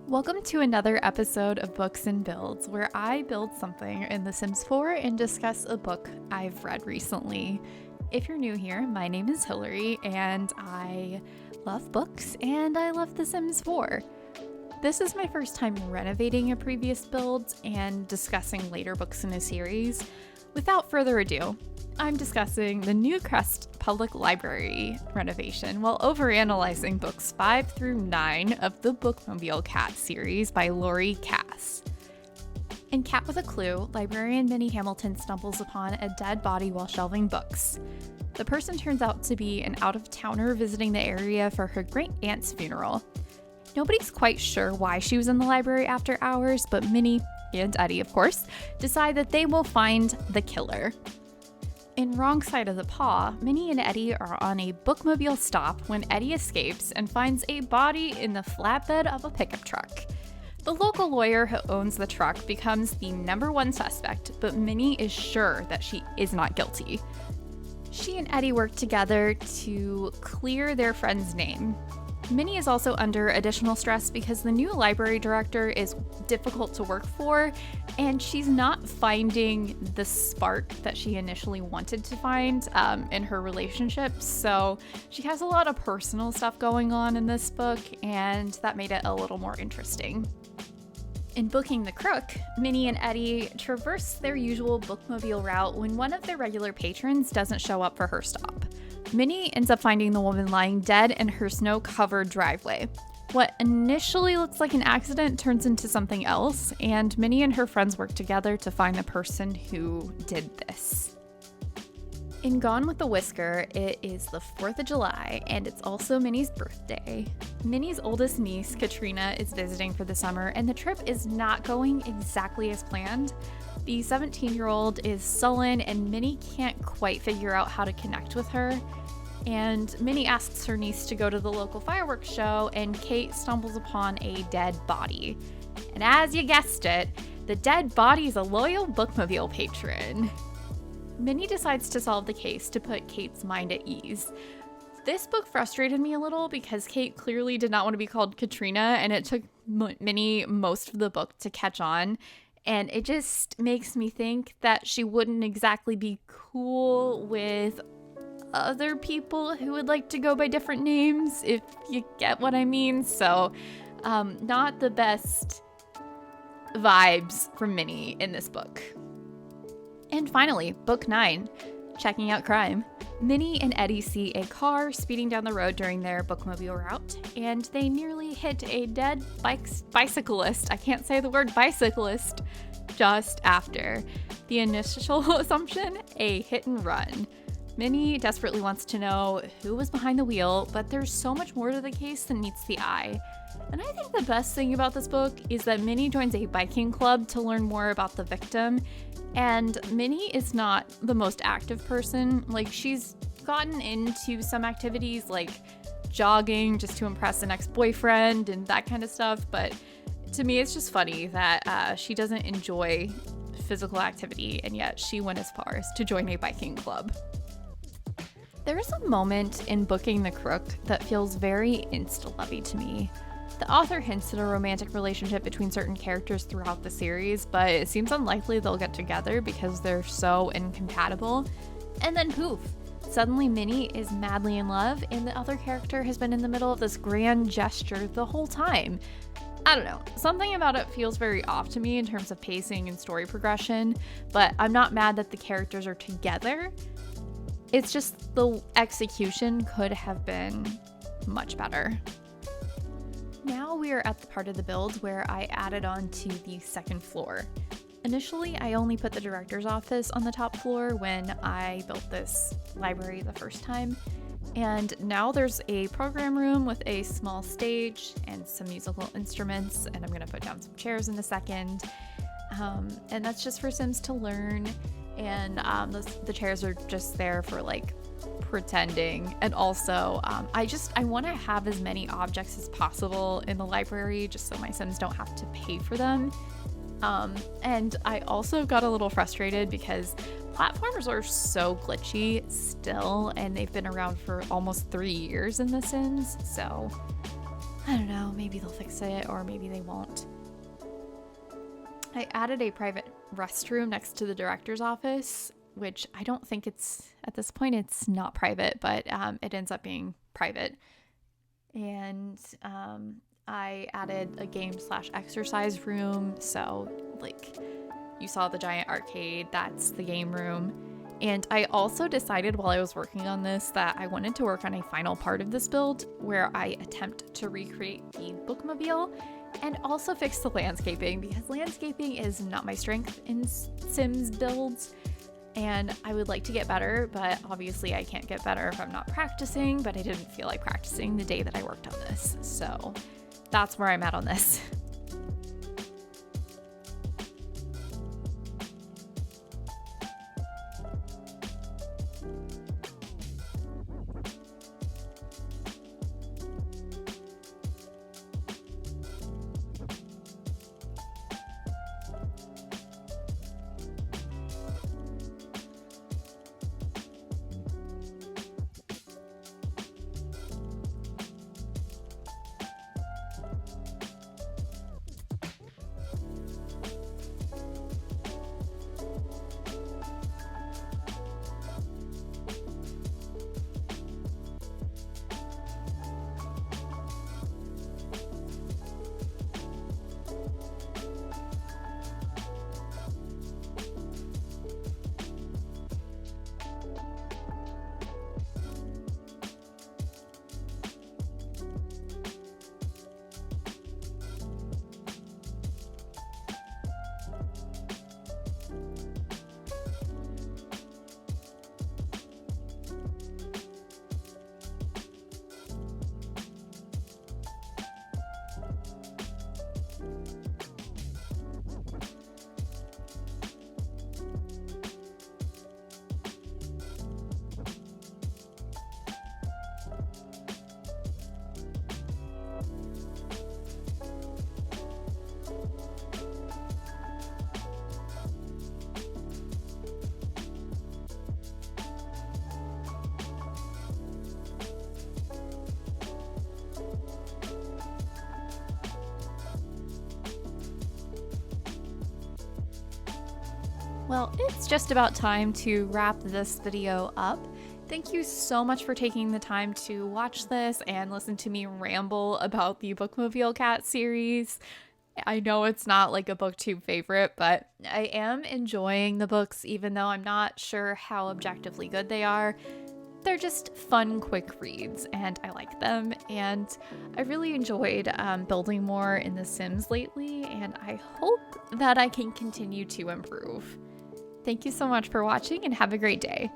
Welcome to another episode of Books and Builds, where I build something in The Sims 4 and discuss a book I've read recently. If you're new here, my name is Hillary, and I love books, and I love The Sims 4. This is my first time renovating a previous build and discussing later books in a series. Without further ado, I'm discussing the Newcrest Public Library renovation while overanalyzing books 5 through 9 of the Bookmobile Cat series by Laurie Cass. In Cat with a Clue, librarian Minnie Hamilton stumbles upon a dead body while shelving books. The person turns out to be an out-of-towner visiting the area for her great-aunt's funeral. Nobody's quite sure why she was in the library after hours, but Minnie, and Eddie of course, decide that they will find the killer. In Wrong Side of the Paw, Minnie and Eddie are on a bookmobile stop when Eddie escapes and finds a body in the flatbed of a pickup truck. The local lawyer who owns the truck becomes the number one suspect, but Minnie is sure that she is not guilty. She and Eddie work together to clear their friend's name. Minnie is also under additional stress because the new library director is difficult to work for, and she's not finding the spark that she initially wanted to find in her relationships. So she has a lot of personal stuff going on in this book, and that made it a little more interesting. In Booking the Crook, Minnie and Eddie traverse their usual bookmobile route when one of their regular patrons doesn't show up for her stop. Minnie ends up finding the woman lying dead in her snow-covered driveway. What initially looks like an accident turns into something else, and Minnie and her friends work together to find the person who did this. In Gone with the Whisker, it is the 4th of July, and it's also Minnie's birthday. Minnie's oldest niece, Katrina, is visiting for the summer, and the trip is not going exactly as planned. The 17-year-old is sullen, and Minnie can't quite figure out how to connect with her. And Minnie asks her niece to go to the local fireworks show, and Kate stumbles upon a dead body. And as you guessed it, the dead body is a loyal bookmobile patron. Minnie decides to solve the case to put Kate's mind at ease. This book frustrated me a little because Kate clearly did not want to be called Katrina, and it took Minnie most of the book to catch on. And it just makes me think that she wouldn't exactly be cool with other people who would like to go by different names, if you get what I mean. So, not the best vibes from Minnie in this book. And finally, Book 9, Checking Out Crime. Minnie and Eddie see a car speeding down the road during their bookmobile route, and they nearly hit a dead bicyclist. I can't say the word bicyclist just after. The initial assumption, a hit and run. Minnie desperately wants to know who was behind the wheel, but there's so much more to the case than meets the eye. And I think the best thing about this book is that Minnie joins a biking club to learn more about the victim. And Minnie is not the most active person. Like, she's gotten into some activities like jogging just to impress an ex-boyfriend and that kind of stuff. But to me, it's just funny that she doesn't enjoy physical activity, and yet she went as far as to join a biking club. There is a moment in Booking the Crook that feels very insta-lovey to me. The author hints at a romantic relationship between certain characters throughout the series, but it seems unlikely they'll get together because they're so incompatible. And then poof, suddenly Minnie is madly in love, and the other character has been in the middle of this grand gesture the whole time. I don't know, something about it feels very off to me in terms of pacing and story progression, but I'm not mad that the characters are together. It's just the execution could have been much better. Now we are at the part of the build where I added on to the second floor. Initially, I only put the director's office on the top floor when I built this library the first time. And now there's a program room with a small stage and some musical instruments, and I'm going to put down some chairs in a second. And that's just for Sims to learn. And the chairs are just there for like pretending. And also I want to have as many objects as possible in the library just so my Sims don't have to pay for them. And I also got a little frustrated because platformers are so glitchy still, and they've been around for almost 3 years in The Sims. So I don't know, maybe they'll fix it or maybe they won't. I added a private restroom next to the director's office, which I don't think at this point, it's not private, but it ends up being private. And I added a game/exercise room. So, like, you saw the giant arcade, that's the game room. And I also decided while I was working on this that I wanted to work on a final part of this build where I attempt to recreate the bookmobile and also fix the landscaping, because landscaping is not my strength in Sims builds. And I would like to get better, but obviously I can't get better if I'm not practicing, but I didn't feel like practicing the day that I worked on this. So that's where I'm at on this. Well, it's just about time to wrap this video up. Thank you so much for taking the time to watch this and listen to me ramble about the Bookmobile Cat series. I know it's not like a booktube favorite, but I am enjoying the books even though I'm not sure how objectively good they are. They're just fun, quick reads, and I like them. And I really enjoyed building more in The Sims lately, and I hope that I can continue to improve. Thank you so much for watching and have a great day.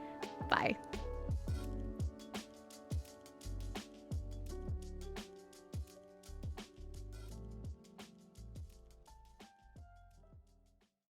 Bye.